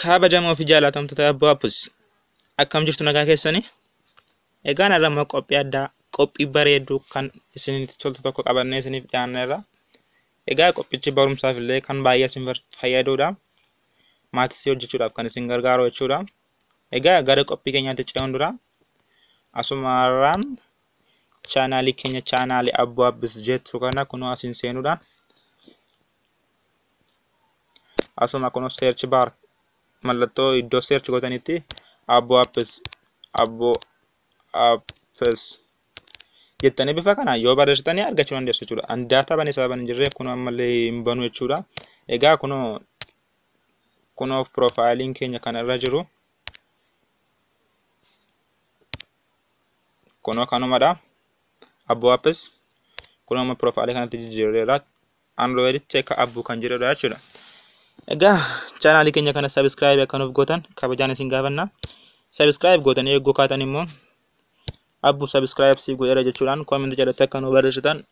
Kabajamoo fi jaalatamtoota Abbaa Appus akkam jirtu nagaa keessanii? Egaan irraa qophii addaa qophii bareedduu kan isinitti toltu tokko qabannee isiniif dhiyaanneerra. Egaa qophichi barumsaaf illee kan baay'ee isin fayyadudha. Maatii hojjechuudhaaf kan isin gargaaru jechuudha. Egaa gara qophii keenyaatti ce'uun dura asumarraan chaanaalii keenya chaanaalii Abbaa Appus jettu kana kunoo asin seenuudhaan asuma kunoo search bar mallattoo iddoo search gootanitti Abbaa Appus jettanii bifa kana yoo barreessitanii argachuu dandeessu jechuudha. Daataa bane sababa hin jirreef kunoo ammallee hin banu jechuudha. Egaa kunoo profaayiliin keenya kana irra jiru kunoo kanumadha. Abbaa Appus kunoo profaayilii kanatti jijjiirreera. Android check Abbuu kan jedhudha jechuudha. Egaa chaanaalii keenya kana subscribe akka nuuf gootan kabajaan isin gaafanna. Subscribe gootan eeggoo kaatan immoo Abbuu subscribe si godheera jechuudhaan comment jalatti akka nu barreessitan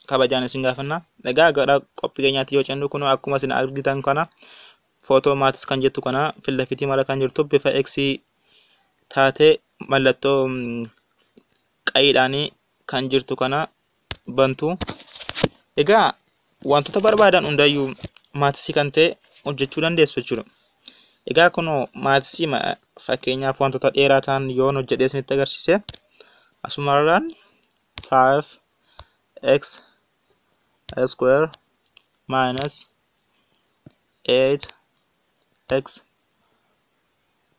kabajaan isin gaafanna. Egaa gara qophii keenyaatti yoo cennu kunoo akkuma isin argitan kana footoo maatis kan jettu kana filafitii mala kan jirtu bifa X taatee mallattoo qayiidhaan kan jirtu kana bantu. Egaa wantoota barbaadan hundayyuu maatis kan ta'e hojjechuu dandeessu jechuudha. Egaa kunoo maatis fakkeenyaaf wantoota dheeraa ta'an yoo hojjedhee isinitti agarsiise asumarraan 5x square minus 8x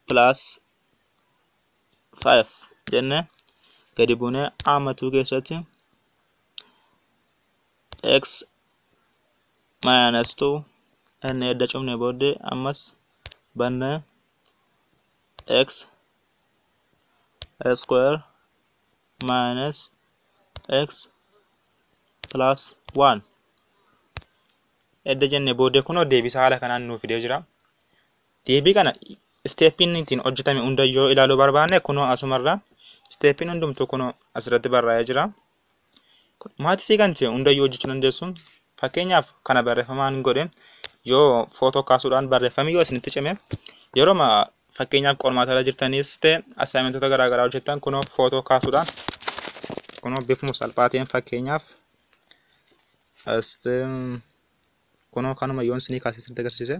plus 5 jenne gadi buunee amatuu keessatti x minus 2 inni edda cufne booddee ammas banne x square minus x plus 1 edda jenne booddee kunoo deebisa haala kanaan nuuf fidee jira. Deebii kana steppiin ittiin hojjetame hunda yoo ilaaluu barbaanne kunoo asumarra steppiin hundumtuu kunoo asirratti barraa'ee jira. Maatisii kan ta'e hunda yoo hojjechuu dandeessu. Fakkeenyaaf kana barreeffamaan godhe yoo footoo kaasuudhaan barreeffamni yoo isinitti cime yeroo fakkeenyaaf qormaata jirtanis ta'e assignmentoota garaagaraa hojjettan kunoo footoo kaasuudhaan kunoo bifuma salphaa ta'een fakkeenyaaf kunoo kanuma yoon isinii kaasee isinitti agarsiise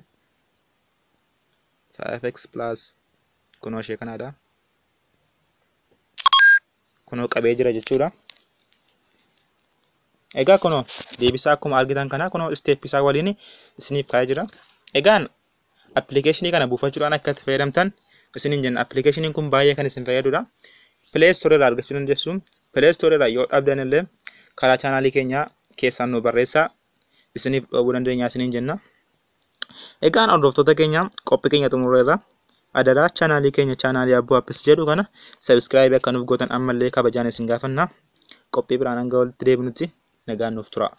5x plus kunoo ishee kanaadha. Kunoo qabee jira jechuudha. Egaa kunoo deebisaa akkuma argitan kana kunoo step isaa waliin isiniif kaa'ee jira. Egaan applicationii kana buufachuudhaan akka itti fayyadamtan isiniin jenna. Applicationii kun baay'ee kan isin fayyadudha. Play Store irraa argachuu dandeessu. Play Store irraa yoo dhabdan illee karaa chaanaalii keenyaa keessaan nu barreessaa isiniif dhoobuu dandeenya isiniin jenna. Egaan hordoftoota keenya qophii keenya xumureerra. Adaraa chaanaalii keenya chaanaalii Abbaa Appus jedhu kana subscribe akka nuuf gootan ammallee kabajaan isin gaafanna. Qophii biraan hanga walitti deebinutti nagaan nuuf tura.